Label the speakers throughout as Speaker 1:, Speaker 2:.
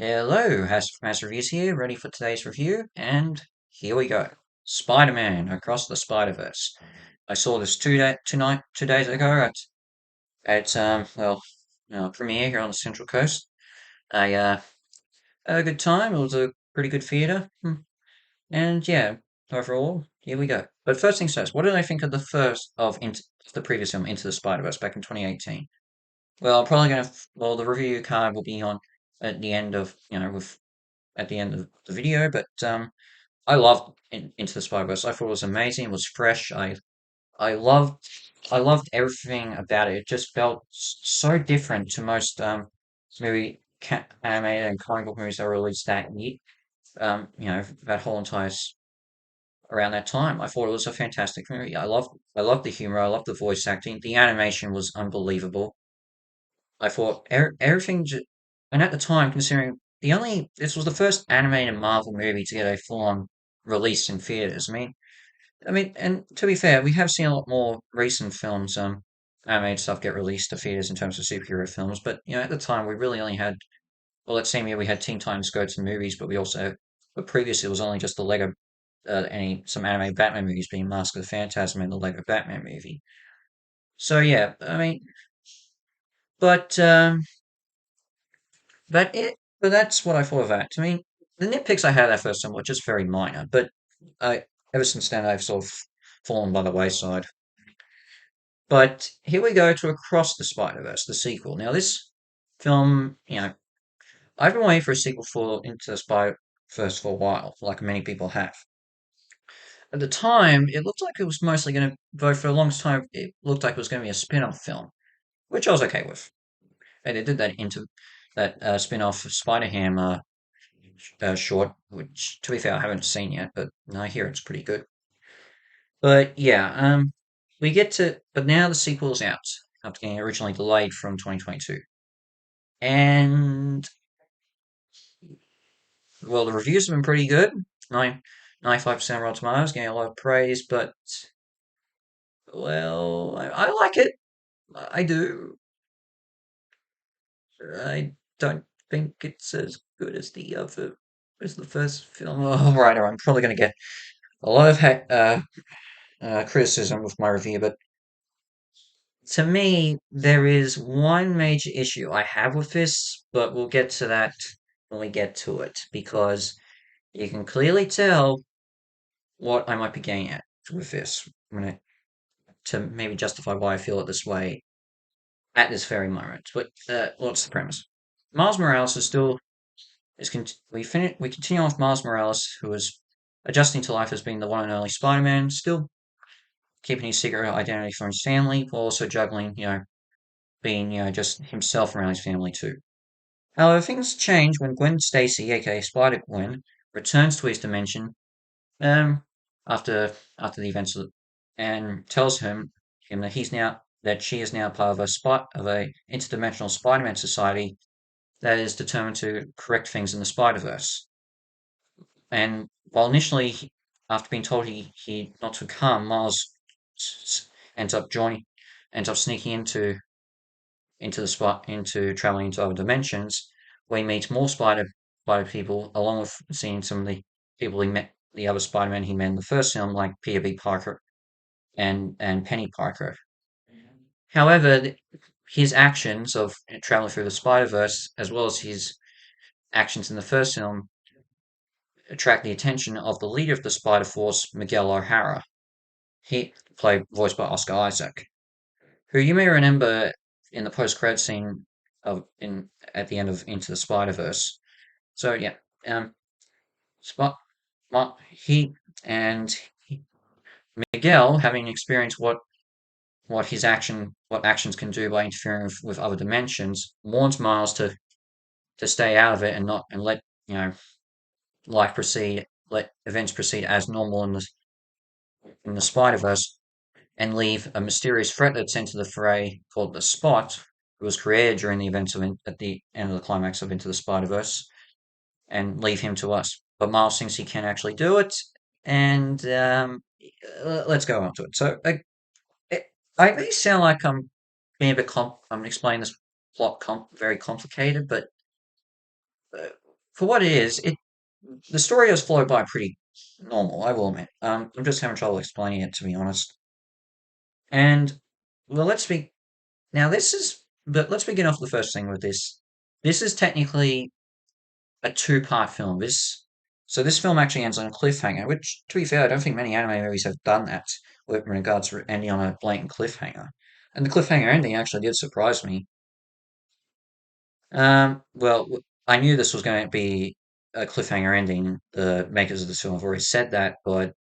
Speaker 1: Hello, Has Reviews here, ready for today's review, and here we go. Spider-Man Across the Spider-Verse. I saw this 2 days ago at premiere here on the Central Coast. I had a good time. It was a pretty good theater, and yeah, overall, here we go. But first things first, what did I think of the previous film, Into the Spider-Verse, back in 2018? Well, I'm probably well, the review card will be on at the end of at the end of the video, but I loved Into the Spider-Verse. I thought it was amazing. It was fresh. I loved I loved everything about it. It just felt so different to most animated and comic book movies that were released that year. That whole around that time. I thought it was a fantastic movie. I loved the humor. I loved the voice acting. The animation was unbelievable. I thought everything, and at the time, considering this was the first animated Marvel movie to get a full-on release in theaters. And to be fair, we have seen a lot more recent films, animated stuff get released to theaters in terms of superhero films. But at the time, we really only had, well, that same year we had Teen Titans Go to the movies, but previously it was only just the Lego, some animated Batman movies being Mask of the Phantasm and the Lego Batman movie. So yeah, but But it, but that's what I thought of that. The nitpicks I had at first time were just very minor, but I, ever since then I've sort of fallen by the wayside. But here we go to Across the Spider-Verse, the sequel. Now this film, I've been waiting for a sequel for Into the Spider-Verse for a while, like many people have. At the time, it looked like it was mostly going to, though for a long time, it looked like it was going to be a spin-off film, which I was okay with. And they did that into that spin-off of Spider-Ham short, which to be fair I haven't seen yet, but I hear it's pretty good. But yeah, but now the sequel's out after getting originally delayed from 2022, and well, the reviews have been pretty good. 95% Rotten Tomatoes, getting a lot of praise, but well, I like it. I do. I don't think it's as good as the first film. Oh, right, I'm probably going to get a lot of criticism with my review, but to me, there is one major issue I have with this, but we'll get to that when we get to it, because you can clearly tell what I might be getting at with this to maybe justify why I feel it this way at this very moment. But what's the premise? Miles Morales is still we continue on with Miles Morales, who is adjusting to life as being the one and only Spider-Man, still keeping his secret identity from his family, while also juggling, being, just himself around his family too. However, things change when Gwen Stacy, aka Spider-Gwen, returns to his dimension, um, after the events and tells him that she is now part of a interdimensional Spider-Man society that is determined to correct things in the Spider-Verse. And while initially, after being told he not to come, Miles ends up joining, ends up sneaking into traveling into other dimensions, where he meets more spider people, along with seeing some of the people he met, the other Spider-Man he met in the first film, like Peter B. Parker and Penny Parker. However, his actions of traveling through the Spider-Verse, as well as his actions in the first film, attract the attention of the leader of the Spider Force, Miguel O'Hara. He voiced by Oscar Isaac, who you may remember in the post-credit scene of in at the end of Into the Spider-Verse. So yeah, Spot, he and Miguel, having experienced what actions can do by interfering with other dimensions, warns Miles to stay out of it and not and let life proceed, let events proceed as normal in the Spider Verse, and leave a mysterious threat that's into the fray called the Spot, who was created during the events at the end of the climax of Into the Spider Verse, and leave him to us. But Miles thinks he can actually do it, and let's go on to it. It, I may sound like I'm being a bit I'm explaining this plot very complicated, but for what it is, the story has flowed by pretty normal, I will admit. I'm just having trouble explaining it, to be honest. And well, let's begin off the first thing with this. This is technically a two-part film. This film actually ends on a cliffhanger, which, to be fair, I don't think many anime movies have done that with regards to ending on a blatant cliffhanger. And the cliffhanger ending actually did surprise me. I knew this was going to be a cliffhanger ending. The makers of this film have already said that, but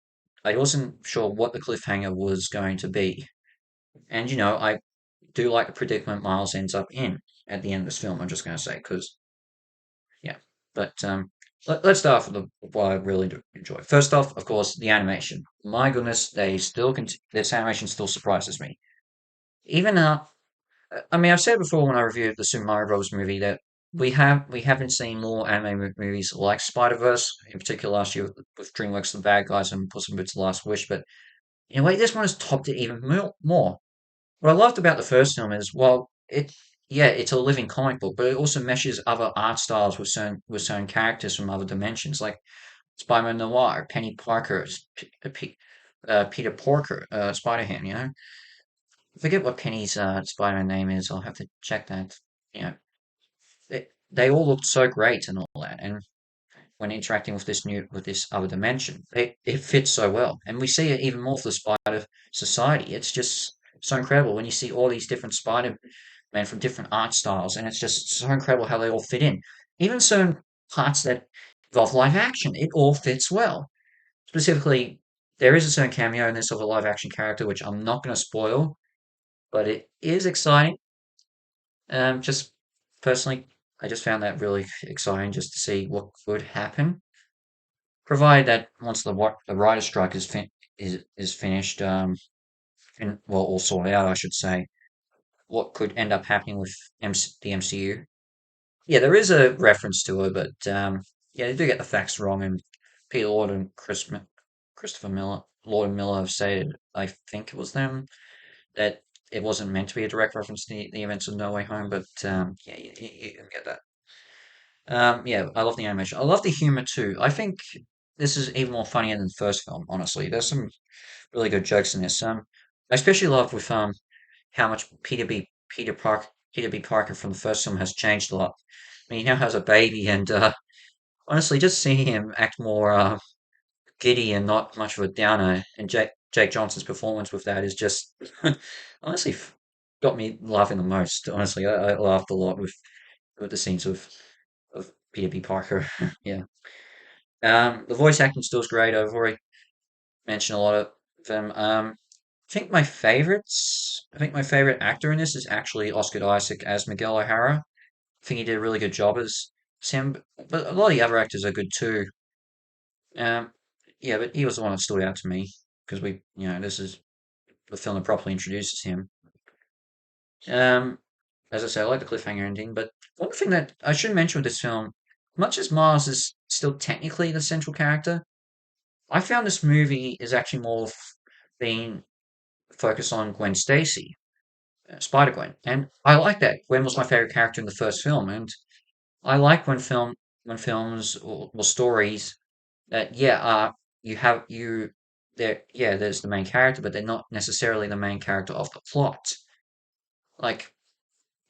Speaker 1: I wasn't sure what the cliffhanger was going to be. And I do like the predicament Miles ends up in at the end of this film. I'm just going to say because yeah, but let's start off with what I really do enjoy. First off, of course, the animation. My goodness, this animation still surprises me. Even I mean, I've said before when I reviewed the Super Mario Bros. Movie that we haven't seen more anime movies like Spider Verse, in particular last year with DreamWorks The Bad Guys and Puss in Boots: The Last Wish. But in a way, this one has topped it even more. What I loved about the first film is, well, it's a living comic book, but it also meshes other art styles with certain characters from other dimensions, like Spider-Man Noir, Penny Parker, Peter Porker, Spider-Ham. I forget what Penny's Spider-Man name is. I'll have to check that. You know, they all looked so great and all that, and when interacting with this other dimension, it fits so well, and we see it even more for the Spider Society. It's just so incredible when you see all these different Spider-Man from different art styles, and it's just so incredible how they all fit in. Even certain parts that involve live action, it all fits well. Specifically, there is a certain cameo in this of a live action character, which I'm not going to spoil, but it is exciting. Just personally, I just found that really exciting just to see what could happen, provided that once the writer's strike is finished, and well, all sorted out, I should say, what could end up happening with the MCU. Yeah, there is a reference to it, but yeah, they do get the facts wrong, and Peter Lord and Christopher Miller, Lord and Miller have stated, I think it was them, that it wasn't meant to be a direct reference to the events of No Way Home, but yeah, you can get that. Yeah, I love the animation. I love the humor too. I think this is even more funnier than the first film, honestly. There's some really good jokes in this. I especially love with how much Peter B. Parker from the first film has changed a lot. I mean, he now has a baby, and honestly, just seeing him act more giddy and not much of a downer, and Jake Johnson's performance with that is just honestly got me laughing the most. Honestly, I laughed a lot with the scenes of Peter B. Parker. Yeah. The voice acting still is great. I've already mentioned a lot of them. I think my favorite actor in this is actually Oscar Isaac as Miguel O'Hara. I think he did a really good job as Sam, but a lot of the other actors are good too. Um, yeah, but he was the one that stood out to me because this is the film that properly introduces him. Um, as I say, I like the cliffhanger ending, but one thing that I should mention with this film, much as Miles is still technically the central character, I found this movie is actually more being focused on Gwen Stacy, Spider Gwen, and I like that. Gwen was my favorite character in the first film, and I like when films or stories that you have you there there's the main character, but they're not necessarily the main character of the plot. Like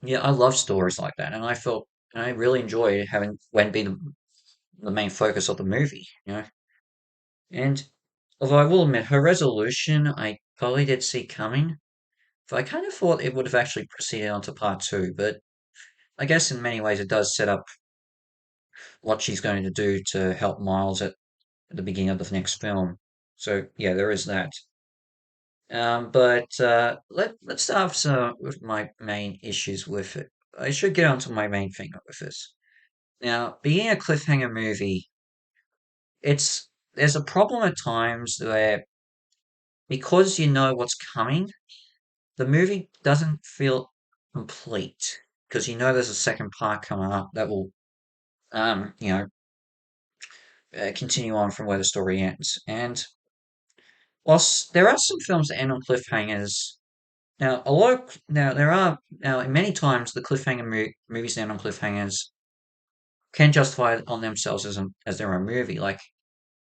Speaker 1: yeah, I love stories like that, and I really enjoy having Gwen be the main focus of the movie. And although I will admit her resolution, I probably did see coming. So I kind of thought it would have actually proceeded on to part two, but I guess in many ways it does set up what she's going to do to help Miles at the beginning of the next film. So yeah, there is that. But let's start with my main issues with it. I should get onto my main thing with this. Now, being a cliffhanger movie, there's a problem at times where because you know what's coming, the movie doesn't feel complete because you know there's a second part coming up that will um you know continue on from where the story ends. And whilst there are some films that end on cliffhangers, now there are now many times the cliffhanger movies that end on cliffhangers can justify it on themselves as their own movie. Like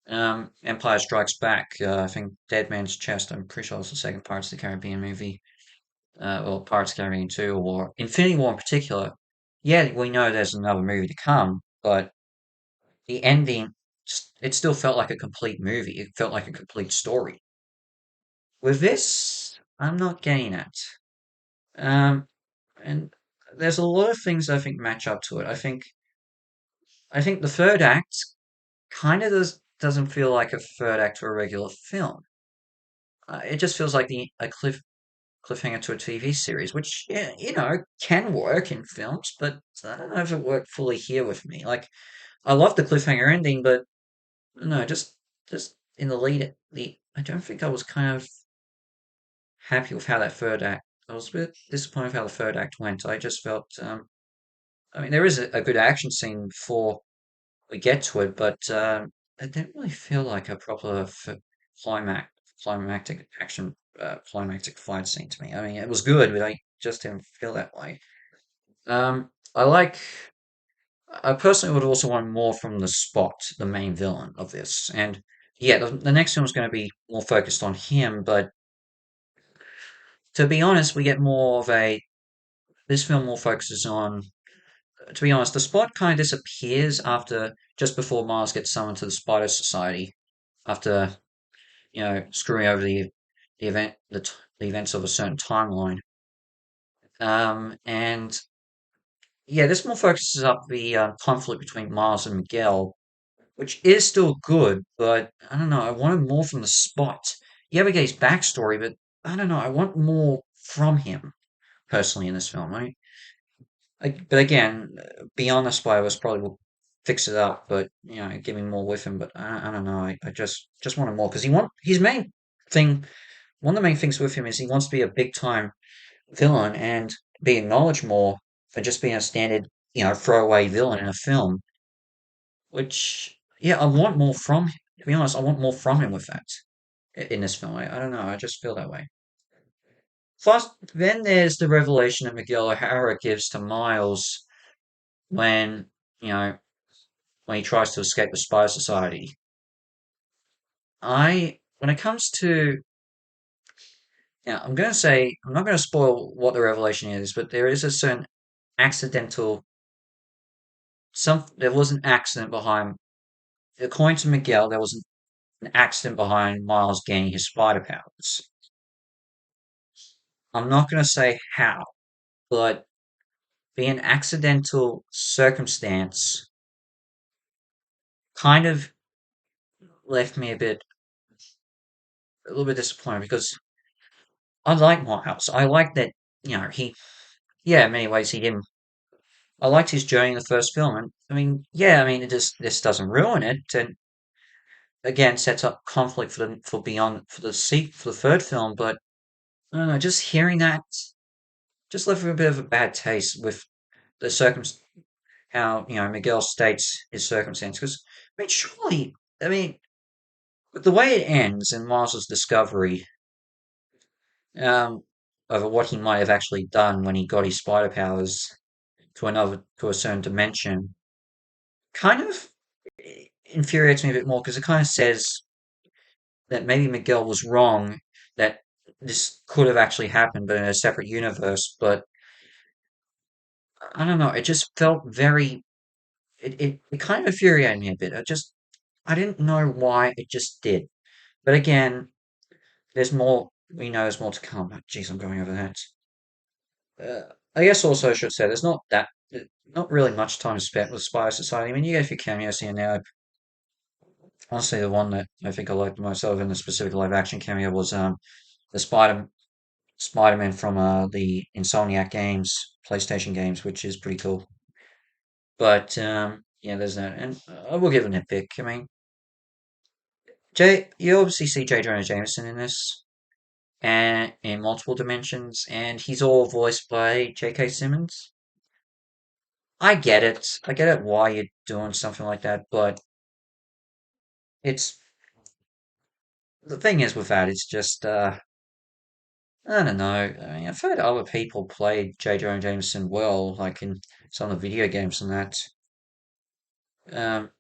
Speaker 1: Empire Strikes Back, I think Dead Man's Chest. I'm pretty sure it's the second Pirates of the Caribbean movie, or Pirates of the Caribbean 2, or Infinity War in particular. Yeah, we know there's another movie to come, but the ending, it still felt like a complete movie. It felt like a complete story. With this, I'm not getting it. Um, and there's a lot of things I think match up to it. I think the third act kind of doesn't feel like a third act to a regular film. It just feels like a cliffhanger to a TV series, which yeah, can work in films, but I don't know if it worked fully here with me. Like I love the cliffhanger ending, but no, just in the I don't think I was kind of happy with how that third act. I was a bit disappointed with how the third act went. I just felt, I mean, there is a good action scene before we get to it, but it didn't really feel like a proper climax, climactic action, climactic fight scene to me. I mean, it was good, but I just didn't feel that way. I like. I personally would also want more from the Spot, the main villain of this, and yeah, the next film is going to be more focused on him. But to be honest, we get more of a. This film more focuses on. To be honest, the Spot kind of disappears after just before Mars gets summoned to the Spider Society after screwing over the event the events of a certain timeline. And yeah, this more focuses up the conflict between Miles and Miguel, which is still good, but I don't know. I wanted more from the Spot. You ever get his backstory, but I don't know. I want more from him personally in this film. But again, beyond the Spider-Verse probably will fix it up, but give me more with him. But I don't know. I just wanted more because his main thing. One of the main things with him is he wants to be a big time villain and be acknowledged more for just being a standard, throwaway villain in a film. Which, yeah, I want more from him. To be honest, I want more from him with that in this film. I don't know. I just feel that way. Plus, then there's the revelation that Miguel O'Hara gives to Miles when, you know, when he tries to escape the Spy Society. When it comes to, I'm going to say, I'm not going to spoil what the revelation is, but there is a certain accidental, there was an accident behind, according to Miguel, there was an accident behind Miles gaining his spider powers. I'm not going to say how, but being an accidental circumstance kind of left me a little bit disappointed because I like Miles. I like that, yeah, in many ways he didn't. I liked his journey in the first film, and I mean, yeah, I mean, this doesn't ruin it, and again sets up conflict for beyond for the third film. But I don't know, just hearing that just left me with a bit of a bad taste with the circum how Miguel states his circumstance. Because I mean, surely, I mean, with the way it ends in Miles's discovery um, over what he might have actually done when he got his spider powers to a certain dimension, kind of infuriates me a bit more because it kind of says that maybe Miguel was wrong that this could have actually happened, but in a separate universe. But I don't know. It just felt very. It kind of infuriated me a bit. I didn't know why it just did. But again, there's more. We know there's more to come. Jeez, I'm going over that. I guess also I should say not really much time spent with Spy Society. I mean, you get a few cameos here now. Honestly, the one that I think I liked the most other than the specific live action cameo was the Spider-Man from the Insomniac games, PlayStation games, which is pretty cool. But yeah, there's that, and I will give it a nitpick. I mean, you obviously see J. Jonah Jameson in this, and in multiple dimensions, and he's all voiced by J.K. Simmons. I get it. I get it why you're doing something like that, but it's the thing is with that, it's just I don't know. I mean, I've heard other people play J. Jonah Jameson well, like in some of the video games and that. Um,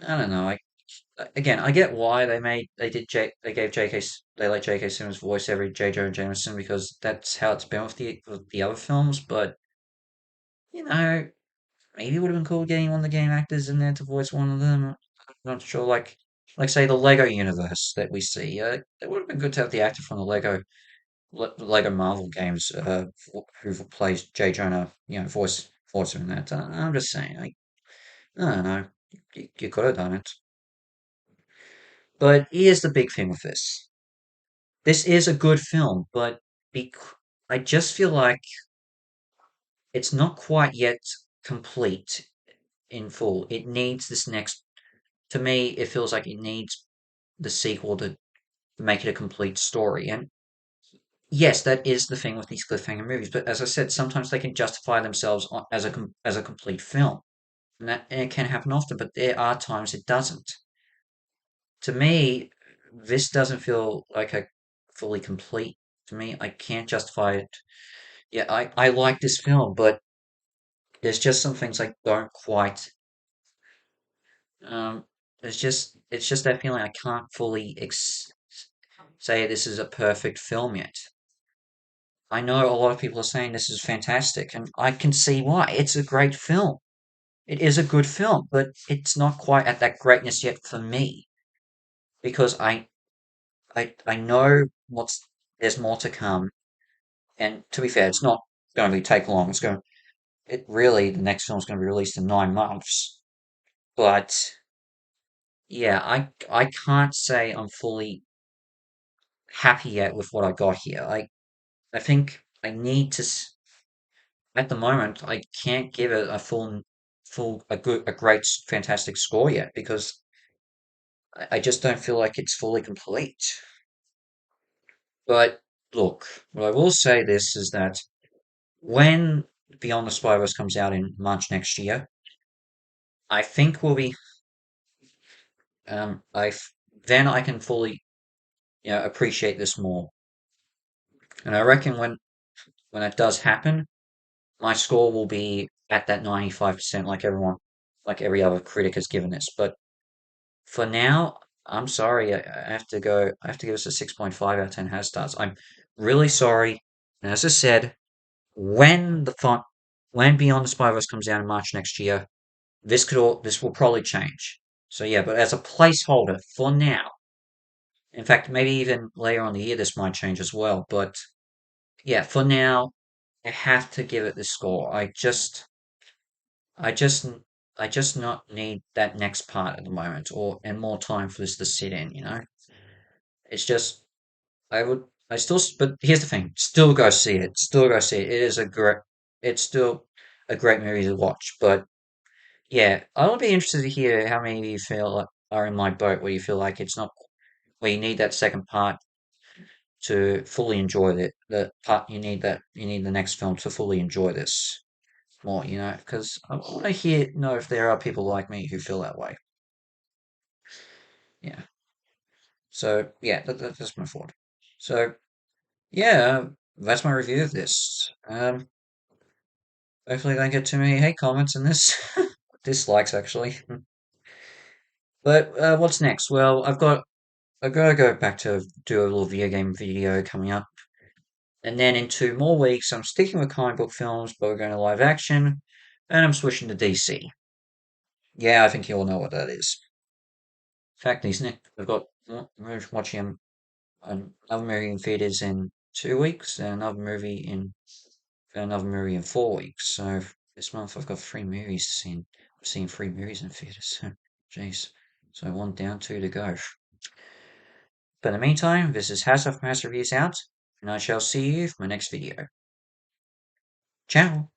Speaker 1: I don't know. Again, I get why they gave they let J.K. Simmons voice every J. Jonah Jameson because that's how it's been with the other films. But you know, maybe it would have been cool getting one of the game actors in there to voice one of them. I'm not sure. Like say the Lego universe that we see. It would have been good to have the actor from the Lego Marvel games who plays J. Jonah, voice in that. I'm just saying. I don't know. You could have done it. But here's the big thing with this. This is a good film, but bec I just feel like it's not quite yet complete in full. It needs this next, to me, it feels like it needs the sequel to make it a complete story. And yes, that is the thing with these cliffhanger movies. But as I said, sometimes they can justify themselves as a complete film, and it can happen often. But there are times it doesn't. To me, this doesn't feel like a fully complete. To me, I can't justify it. Yeah, I like this film, but there's just some things I don't quite. Um, it's just that feeling I can't fully say this is a perfect film yet. I know a lot of people are saying this is fantastic, and I can see why. It's a great film. It is a good film, but it's not quite at that greatness yet for me because I know there's more to come. And to be fair, it's not going to be take long. It really the next film's going to be released in 9 months. But yeah, I can't say I'm fully happy yet with what I got here. I think I need to. At the moment, I can't give it a a great, fantastic score yet because I just don't feel like it's fully complete. But look, what I will say this is that when Beyond the Spider-Verse comes out in March next year, I think we'll be then I can fully appreciate this more. And I reckon when it does happen, my score will be at that 95% like every other critic has given this. But for now, I'm sorry, I have to give us a 6.5 out of 10 has stars. I'm really sorry. And as I said, when the font when Beyond the Spider-Verse comes out in March next year, this will probably change. So yeah, but as a placeholder for now, in fact, maybe even later on the year this might change as well. But yeah, for now, I have to give it this score. I just, I just not need that next part at the moment, or and more time for this to sit in. It's just I still, but here's the thing: still go see it. Still go see it. It's still a great movie to watch. But yeah, I would be interested to hear how many of you feel like are in my boat, where you feel like it's not, where you need that second part to fully enjoy it. The part you need the next film to fully enjoy this more, because I want to know if there are people like me who feel that way. Yeah. So yeah, that's my thought. So yeah, that's my review of this. Hopefully I don't get too many hate comments in this. Dislikes actually. But what's next? Well, I've got to go back to do a little video game video coming up. And then in 2 more weeks, I'm sticking with comic book films, but we're going to live action, and I'm switching to DC. Yeah, I think you all know what that is. Fact is, Nick, we're watching another movie in theaters in 2 weeks, and another movie in 4 weeks. So this month I've got 3 movies to see. I'm seeing 3 movies in theaters. Jeez. So one down, two to go. But in the meantime, this is House of Mass Reviews out, and I shall see you for my next video. Ciao!